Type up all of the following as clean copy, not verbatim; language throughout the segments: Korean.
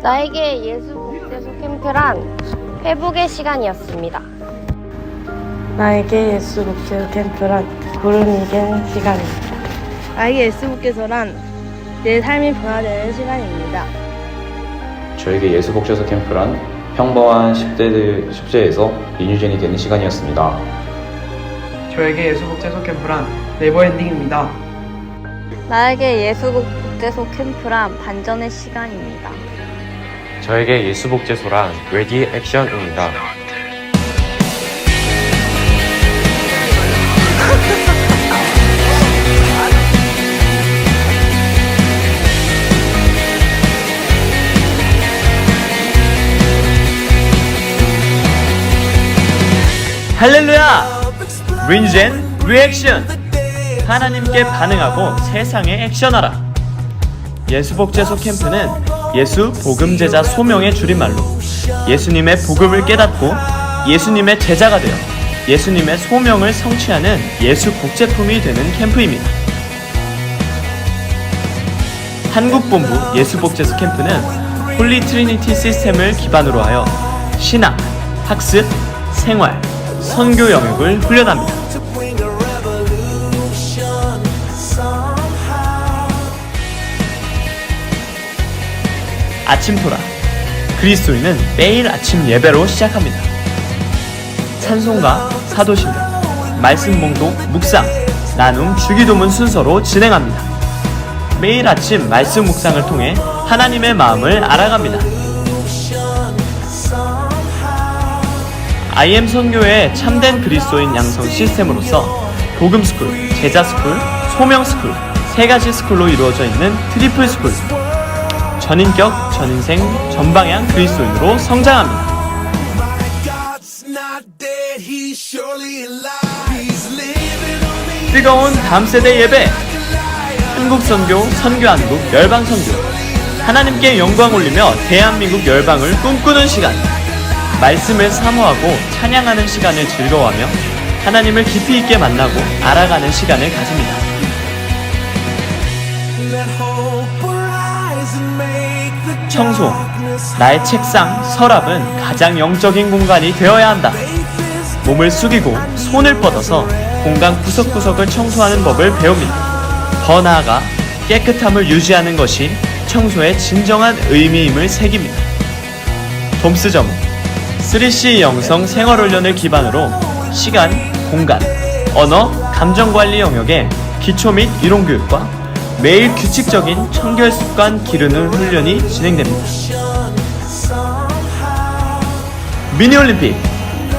나에게 예수 복제소 캠프란 회복의 시간이었습니다. 나에게 예수 복제소 캠프란 구름 이기는 시간입니다. 나에게 예수 복제소란 내 삶이 변화되는 시간입니다. 저에게 예수 복제소 캠프란 평범한 10대들 숙제에서 인유전이 되는 시간이었습니다. 저에게 예수 복제소 캠프란 네버엔딩입니다. 나에게 예수 복제소 캠프란 반전의 시간입니다. 저에게 예수 복제소란 레디 액션입니다. 할렐루야! 린젠 리액션! 하나님께 반응하고 세상에 액션하라. 예수 복제소 캠프는 예수 복음제자 소명의 줄임말로 예수님의 복음을 깨닫고 예수님의 제자가 되어 예수님의 소명을 성취하는 예수 복제품이 되는 캠프입니다. 한국본부 예수 복제소 캠프는 홀리 트리니티 시스템을 기반으로 하여 신학, 학습, 생활, 선교 영역을 훈련합니다. 아침토라. 그리스도인은 매일 아침 예배로 시작합니다. 찬송가, 사도신경, 말씀 봉독, 묵상, 나눔, 주기도문 순서로 진행합니다. 매일 아침 말씀 묵상을 통해 하나님의 마음을 알아갑니다. IM 선교의 참된 그리스도인 양성 시스템으로서 복음스쿨, 제자스쿨, 소명스쿨 세 가지 스쿨로 이루어져 있는 트리플 스쿨. 전인격, 전인생, 전방향 그리스도인으로 성장합니다. 뜨거운 다음세대 예배! 한국선교, 선교한국, 열방선교. 하나님께 영광 올리며 대한민국 열방을 꿈꾸는 시간. 말씀을 사모하고 찬양하는 시간을 즐거워하며 하나님을 깊이 있게 만나고 알아가는 시간을 가집니다. 청소, 나의 책상, 서랍은 가장 영적인 공간이 되어야 한다. 몸을 숙이고 손을 뻗어서 공간 구석구석을 청소하는 법을 배웁니다. 더 나아가 깨끗함을 유지하는 것이 청소의 진정한 의미임을 새깁니다. 돔스점은 3C 영성 생활훈련을 기반으로 시간, 공간, 언어, 감정관리 영역의 기초 및 이론교육과 매일 규칙적인 청결습관 기르는 훈련이 진행됩니다. 미니올림픽,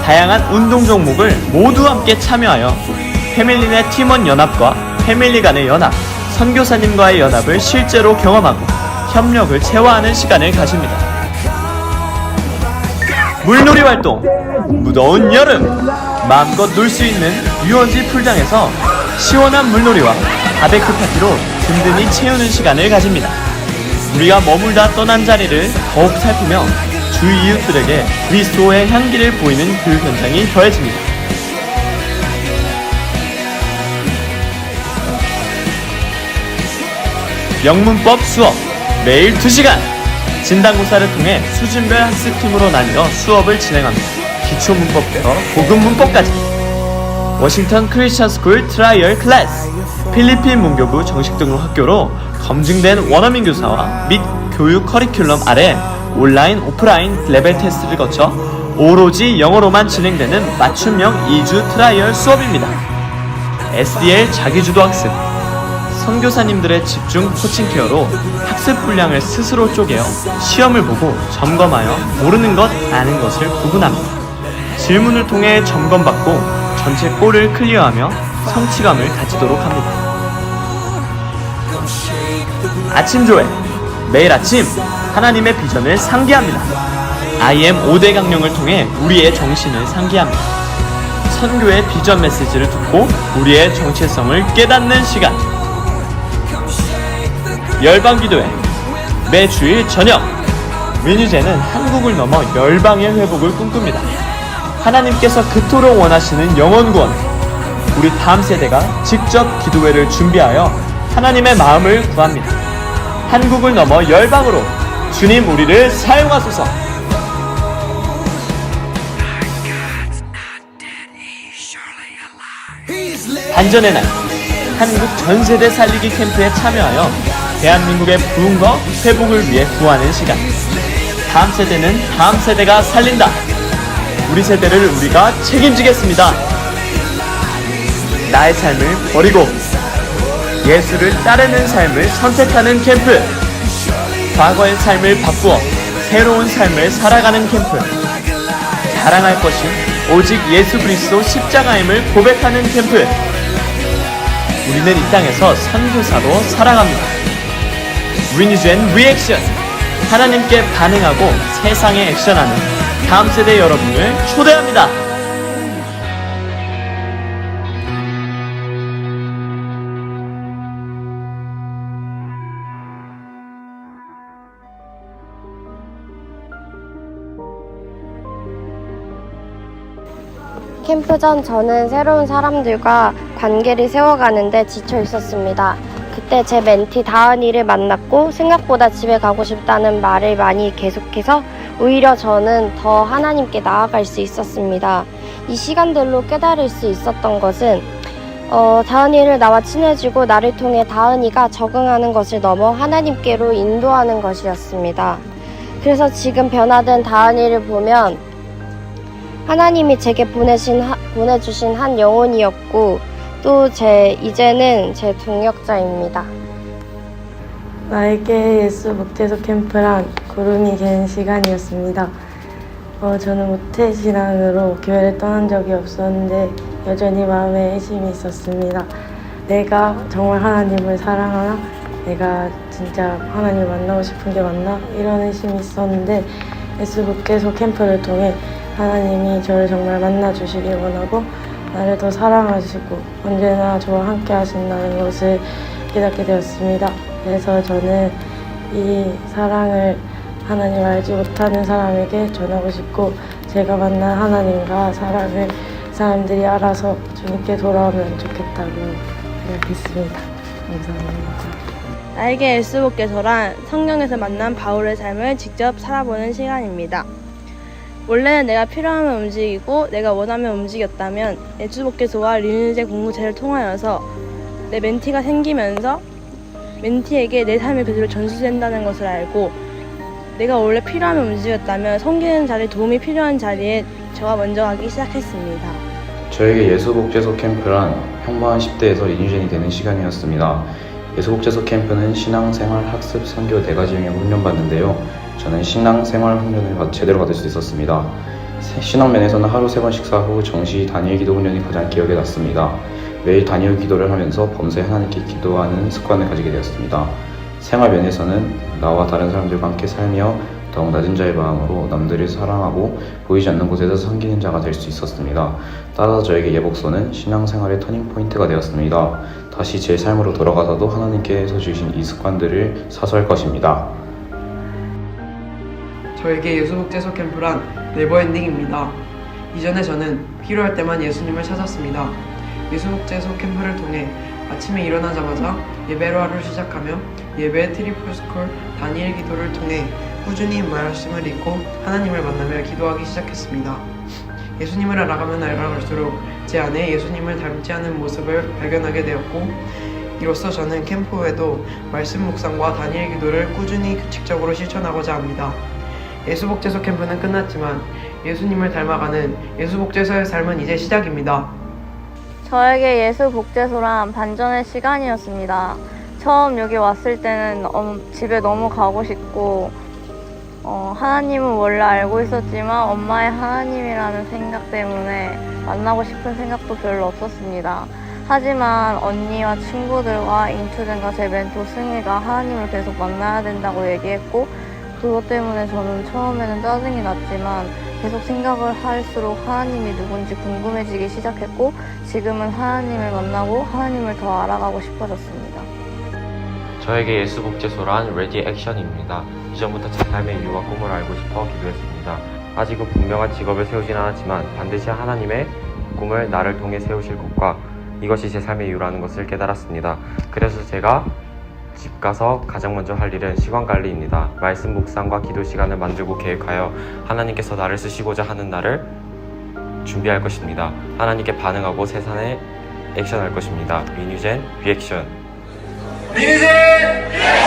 다양한 운동 종목을 모두 함께 참여하여 패밀리 내 팀원 연합과 패밀리 간의 연합, 선교사님과의 연합을 실제로 경험하고 협력을 체화하는 시간을 가집니다. 물놀이 활동, 무더운 여름, 마음껏 놀 수 있는 유원지 풀장에서 시원한 물놀이와 바베큐 파티로 든든히 채우는 시간을 가집니다. 우리가 머물다 떠난 자리를 더욱 살피며 주위 이웃들에게 그리스도의 향기를 보이는 교육 현장이 더해집니다. 영문법 수업, 매일 2시간! 진단고사를 통해 수준별 학습팀으로 나뉘어 수업을 진행합니다. 기초문법부터 고급문법까지. 워싱턴 크리스천 스쿨 트라이얼 클래스, 필리핀 문교부 정식 등록 학교로 검증된 원어민 교사와 및 교육 커리큘럼 아래 온라인, 오프라인 레벨 테스트를 거쳐 오로지 영어로만 진행되는 맞춤형 2주 트라이얼 수업입니다. SDL 자기주도 학습, 선교사님들의 집중 코칭 케어로 학습 분량을 스스로 쪼개어 시험을 보고 점검하여 모르는 것, 아는 것을 구분합니다. 질문을 통해 점검받고 전체 골을 클리어하며 성취감을 가지도록 합니다. 아침조회, 매일 아침 하나님의 비전을 상기합니다. IM 5대 강령을 통해 우리의 정신을 상기합니다. 선교의 비전 메시지를 듣고 우리의 정체성을 깨닫는 시간. 열방기도회, 매 주일 저녁. 민유제는 한국을 넘어 열방의 회복을 꿈꿉니다. 하나님께서 그토록 원하시는 영혼 구원. 우리 다음 세대가 직접 기도회를 준비하여 하나님의 마음을 구합니다. 한국을 넘어 열방으로 주님 우리를 사용하소서. 반전의 날, 한국 전세대 살리기 캠프에 참여하여 대한민국의 부흥과 회복을 위해 구하는 시간. 다음 세대는 다음 세대가 살린다. 우리 세대를 우리가 책임지겠습니다. 나의 삶을 버리고 예수를 따르는 삶을 선택하는 캠프. 과거의 삶을 바꾸어 새로운 삶을 살아가는 캠프. 자랑할 것이 오직 예수 그리스도 십자가임을 고백하는 캠프. 우리는 이 땅에서 선교사로 살아갑니다. 리뉴즈 앤 리액션. 하나님께 반응하고 세상에 액션하는 다음 세대 여러분을 초대합니다. 캠프 전 저는 새로운 사람들과 관계를 세워가는데 지쳐 있었습니다. 그때 제 멘티 다은이를 만났고 생각보다 집에 가고 싶다는 말을 많이 계속해서 오히려 저는 더 하나님께 나아갈 수 있었습니다. 이 시간들로 깨달을 수 있었던 것은 다은이를 나와 친해지고 나를 통해 다은이가 적응하는 것을 넘어 하나님께로 인도하는 것이었습니다. 그래서 지금 변화된 다은이를 보면 하나님이 제게 보내주신 한 영혼이었고 또 이제는 제 동역자입니다. 나에게 예수 목재소 캠프란 구름이 갠 시간이었습니다. 저는 모태신앙으로 교회를 떠난 적이 없었는데 여전히 마음에 의심이 있었습니다. 내가 정말 하나님을 사랑하나? 내가 진짜 하나님을 만나고 싶은 게 맞나? 이런 의심이 있었는데 예수 목재소 캠프를 통해 하나님이 저를 정말 만나주시길 원하고 나를 더 사랑하시고 언제나 저와 함께 하신다는 것을 깨닫게 되었습니다. 그래서 저는 이 사랑을 하나님 알지 못하는 사람에게 전하고 싶고 제가 만난 하나님과 사랑을 사람들이 알아서 주님께 돌아오면 좋겠다고 생각했습니다. 감사합니다. 나에게 예수복개서란 성경에서 만난 바울의 삶을 직접 살아보는 시간입니다. 원래는 내가 필요하면 움직이고 내가 원하면 움직였다면 예수복개소와 리뉴제 공동체를 통하여서 내 멘티가 생기면서 멘티에게 내 삶이 그대로 전수된다는 것을 알고 내가 원래 필요하면 움직였다면 섬기는 자리, 도움이 필요한 자리에 저가 먼저 가기 시작했습니다. 저에게 예수복재소 캠프란 평범한 10대에서 리뉴젠이 되는 시간이었습니다. 예수복재소 캠프는 신앙생활, 학습, 선교 4가지 영역을 훈련받는데요. 저는 신앙생활 훈련을 제대로 받을 수 있었습니다. 신앙면에서는 하루 3번 식사 후 정시 단일 기도 훈련이 가장 기억에 났습니다. 매일 단일 기도를 하면서 범사에 하나님께 기도하는 습관을 가지게 되었습니다. 생활면에서는 나와 다른 사람들과 함께 살며 더욱 낮은 자의 마음으로 남들을 사랑하고 보이지 않는 곳에서 섬기는 자가 될 수 있었습니다. 따라서 저에게 예복소는 신앙생활의 터닝포인트가 되었습니다. 다시 제 삶으로 돌아가서도 하나님께서 주신 이 습관들을 사수할 것입니다. 저에게 예수복재소 캠프란 네버엔딩입니다. 이전에 저는 필요할 때만 예수님을 찾았습니다. 예수복재소 캠프를 통해 아침에 일어나자마자 예배로 하루를 시작하며 예배, 트리플스쿨, 다니엘 기도를 통해 꾸준히 말씀을 읽고 하나님을 만나며 기도하기 시작했습니다. 예수님을 알아가면 알아갈수록 제 안에 예수님을 닮지 않은 모습을 발견하게 되었고 이로써 저는 캠프 후에도 말씀 묵상과 다니엘 기도를 꾸준히 규칙적으로 실천하고자 합니다. 예수복재소 캠프는 끝났지만 예수님을 닮아가는 예수복재소의 삶은 이제 시작입니다. 저에게 예수복재소란 반전의 시간이었습니다. 처음 여기 왔을 때는 집에 너무 가고 싶고 하나님은 원래 알고 있었지만 엄마의 하나님이라는 생각 때문에 만나고 싶은 생각도 별로 없었습니다. 하지만 언니와 친구들과 인투젠과 제 멘토 승희가 하나님을 계속 만나야 된다고 얘기했고 그것 때문에 저는 처음에는 짜증이 났지만 계속 생각을 할수록 하나님이 누군지 궁금해지기 시작했고 지금은 하나님을 만나고 하나님을 더 알아가고 싶어졌습니다. 저에게 예수복재소란 레디 액션입니다. 이전부터 제 삶의 이유와 꿈을 알고 싶어 기도했습니다. 아직은 분명한 직업을 세우진 않았지만 반드시 하나님의 꿈을 나를 통해 세우실 것과 이것이 제 삶의 이유라는 것을 깨달았습니다. 그래서 제가 집 가서 가장 먼저 할 일은 시간 관리입니다. 말씀 묵상과 기도 시간을 만들고 계획하여 하나님께서 나를 쓰시고자 하는 날을 준비할 것입니다. 하나님께 반응하고 세상에 액션할 것입니다. 민유젠 리액션. 민유젠 리액션!